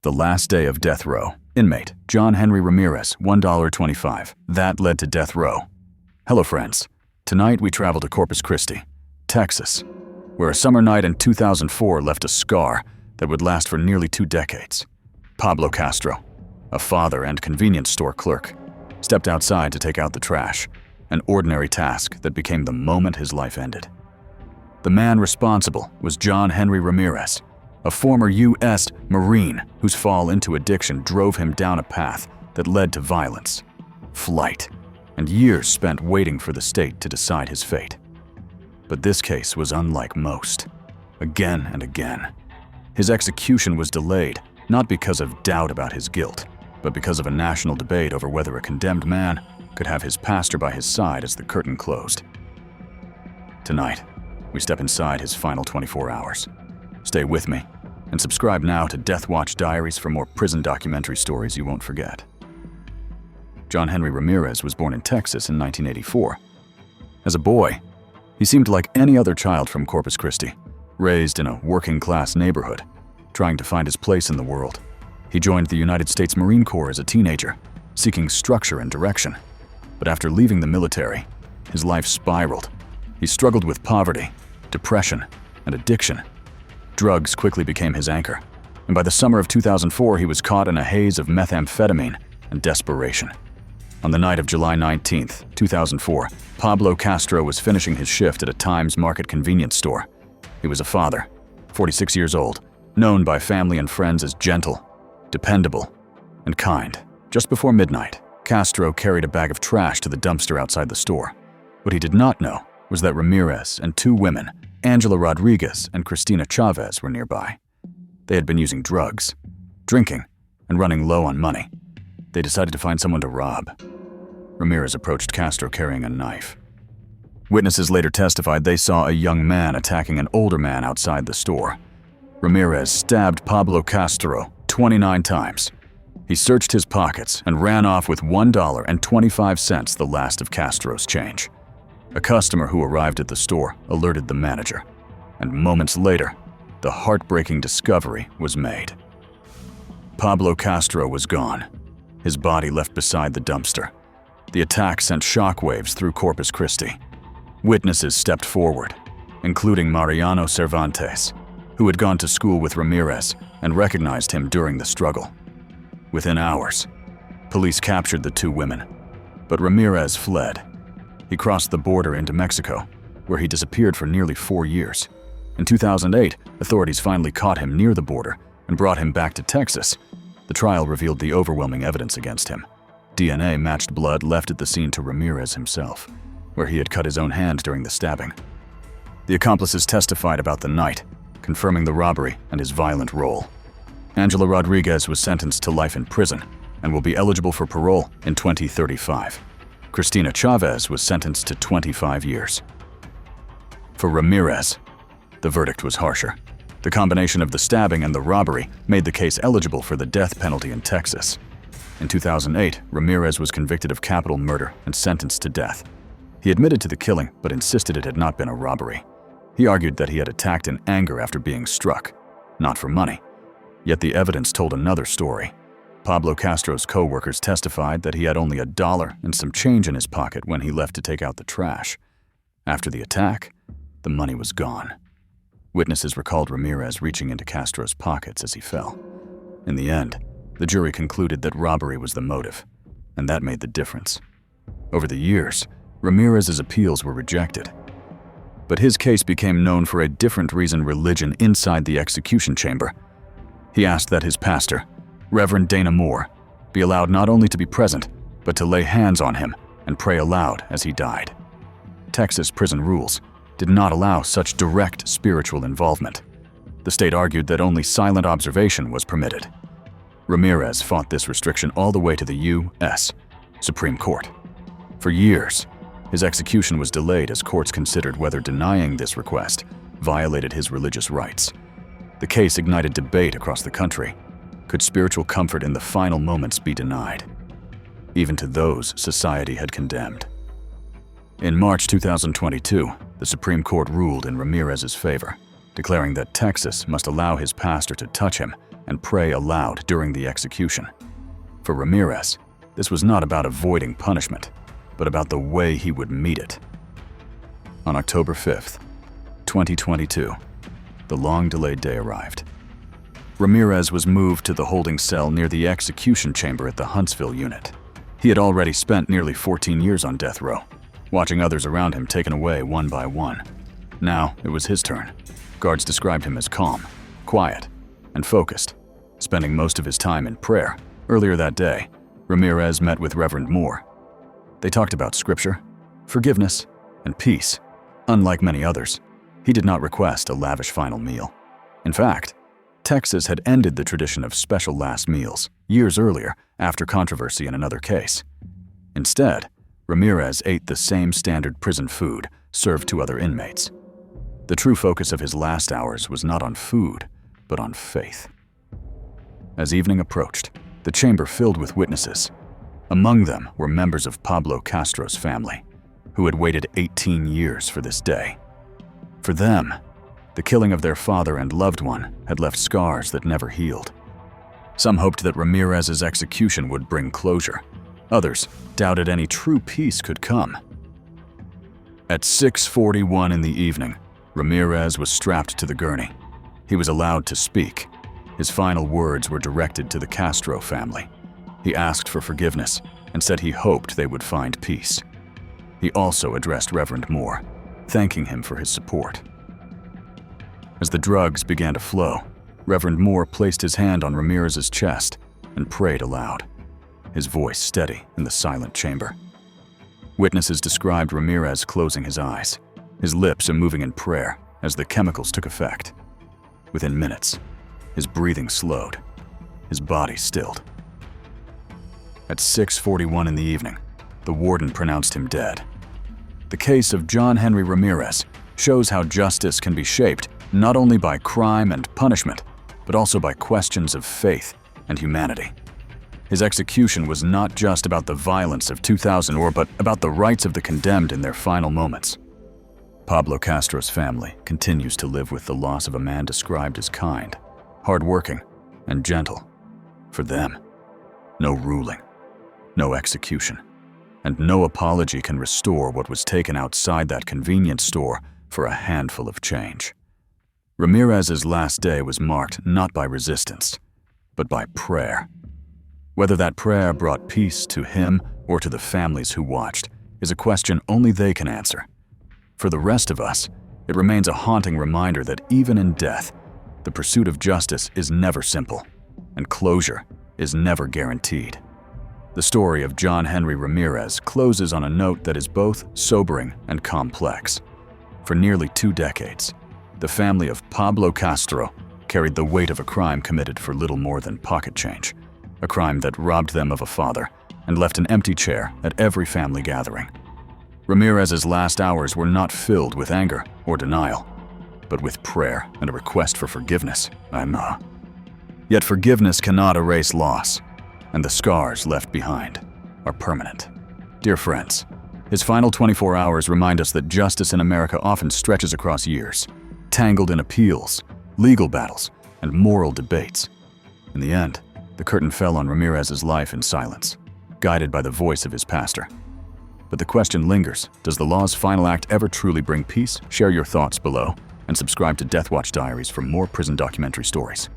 The last day of death row. Inmate, John Henry Ramirez, $1.25. That led to death row. Hello friends. Tonight we travel to Corpus Christi, Texas, where a summer night in 2004 left a scar that would last for nearly 2 decades. Pablo Castro, a father and convenience store clerk, stepped outside to take out the trash, an ordinary task that became the moment his life ended. The man responsible was John Henry Ramirez, a former U.S. Marine whose fall into addiction drove him down a path that led to violence, flight, and years spent waiting for the state to decide his fate. But this case was unlike most. Again and again, his execution was delayed, not because of doubt about his guilt, but because of a national debate over whether a condemned man could have his pastor by his side as the curtain closed. Tonight, we step inside his final 24 hours. Stay with me, and subscribe now to Deathwatch Diaries for more prison documentary stories you won't forget. John Henry Ramirez was born in Texas in 1984. As a boy, he seemed like any other child from Corpus Christi, raised in a working-class neighborhood, trying to find his place in the world. He joined the United States Marine Corps as a teenager, seeking structure and direction. But after leaving the military, his life spiraled. He struggled with poverty, depression, and addiction. Drugs quickly became his anchor, and by the summer of 2004, he was caught in a haze of methamphetamine and desperation. On the night of July 19, 2004, Pablo Castro was finishing his shift at a Times Market convenience store. He was a father, 46 years old, known by family and friends as gentle, dependable, and kind. Just before midnight, Castro carried a bag of trash to the dumpster outside the store. What he did not know was that Ramirez and 2 women, Angela Rodriguez and Cristina Chavez, were nearby. They had been using drugs, drinking, and running low on money. They decided to find someone to rob. Ramirez approached Castro carrying a knife. Witnesses later testified they saw a young man attacking an older man outside the store. Ramirez stabbed Pablo Castro 29 times. He searched his pockets and ran off with $1.25, the last of Castro's change. A customer who arrived at the store alerted the manager, and moments later, the heartbreaking discovery was made. Pablo Castro was gone, his body left beside the dumpster. The attack sent shockwaves through Corpus Christi. Witnesses stepped forward, including Mariano Cervantes, who had gone to school with Ramirez and recognized him during the struggle. Within hours, police captured the 2 women, but Ramirez fled. He crossed the border into Mexico, where he disappeared for nearly 4 years. In 2008, authorities finally caught him near the border and brought him back to Texas. The trial revealed the overwhelming evidence against him. DNA matched blood left at the scene to Ramirez himself, where he had cut his own hand during the stabbing. The accomplices testified about the night, confirming the robbery and his violent role. Angela Rodriguez was sentenced to life in prison and will be eligible for parole in 2035. Cristina Chavez was sentenced to 25 years. For Ramirez, the verdict was harsher. The combination of the stabbing and the robbery made the case eligible for the death penalty in Texas. In 2008, Ramirez was convicted of capital murder and sentenced to death. He admitted to the killing, but insisted it had not been a robbery. He argued that he had attacked in anger after being struck, not for money. Yet the evidence told another story. Pablo Castro's co-workers testified that he had only $1 and some change in his pocket when he left to take out the trash. After the attack, the money was gone. Witnesses recalled Ramirez reaching into Castro's pockets as he fell. In the end, the jury concluded that robbery was the motive, and that made the difference. Over the years, Ramirez's appeals were rejected. But his case became known for a different reason: religion inside the execution chamber. He asked that his pastor, Reverend Dana Moore, be allowed not only to be present, but to lay hands on him and pray aloud as he died. Texas prison rules did not allow such direct spiritual involvement. The state argued that only silent observation was permitted. Ramirez fought this restriction all the way to the U.S. Supreme Court. For years, his execution was delayed as courts considered whether denying this request violated his religious rights. The case ignited debate across the country. Could spiritual comfort in the final moments be denied, even to those society had condemned? In March 2022, the Supreme Court ruled in Ramirez's favor, declaring that Texas must allow his pastor to touch him and pray aloud during the execution. For Ramirez, this was not about avoiding punishment, but about the way he would meet it. On October 5th, 2022, the long-delayed day arrived. Ramirez was moved to the holding cell near the execution chamber at the Huntsville unit. He had already spent nearly 14 years on death row, watching others around him taken away one by one. Now it was his turn. Guards described him as calm, quiet, and focused, spending most of his time in prayer. Earlier that day, Ramirez met with Reverend Moore. They talked about scripture, forgiveness, and peace. Unlike many others, he did not request a lavish final meal. In fact, Texas had ended the tradition of special last meals years earlier after controversy in another case. Instead, Ramirez ate the same standard prison food served to other inmates. The true focus of his last hours was not on food, but on faith. As evening approached, the chamber filled with witnesses. Among them were members of Pablo Castro's family, who had waited 18 years for this day. For them, the killing of their father and loved one had left scars that never healed. Some hoped that Ramirez's execution would bring closure. Others doubted any true peace could come. At 6:41 in the evening, Ramirez was strapped to the gurney. He was allowed to speak. His final words were directed to the Castro family. He asked for forgiveness and said he hoped they would find peace. He also addressed Reverend Moore, thanking him for his support. As the drugs began to flow, Reverend Moore placed his hand on Ramirez's chest and prayed aloud, his voice steady in the silent chamber. Witnesses described Ramirez closing his eyes, his lips moving in prayer as the chemicals took effect. Within minutes, his breathing slowed, his body stilled. At 6:41 in the evening, the warden pronounced him dead. The case of John Henry Ramirez shows how justice can be shaped not only by crime and punishment, but also by questions of faith and humanity. His execution was not just about the violence of 2000, but about the rights of the condemned in their final moments. Pablo Castro's family continues to live with the loss of a man described as kind, hardworking, and gentle. For them, no ruling, no execution, and no apology can restore what was taken outside that convenience store for a handful of change. Ramirez's last day was marked not by resistance, but by prayer. Whether that prayer brought peace to him or to the families who watched is a question only they can answer. For the rest of us, it remains a haunting reminder that even in death, the pursuit of justice is never simple, and closure is never guaranteed. The story of John Henry Ramirez closes on a note that is both sobering and complex. For nearly 2 decades, the family of Pablo Castro carried the weight of a crime committed for little more than pocket change, a crime that robbed them of a father and left an empty chair at every family gathering. Ramirez's last hours were not filled with anger or denial, but with prayer and a request for forgiveness. Yet forgiveness cannot erase loss, and the scars left behind are permanent. Dear friends, his final 24 hours remind us that justice in America often stretches across years, tangled in appeals, legal battles, and moral debates. In the end, the curtain fell on Ramirez's life in silence, guided by the voice of his pastor. But the question lingers, does the law's final act ever truly bring peace? Share your thoughts below, and subscribe to Deathwatch Diaries for more prison documentary stories.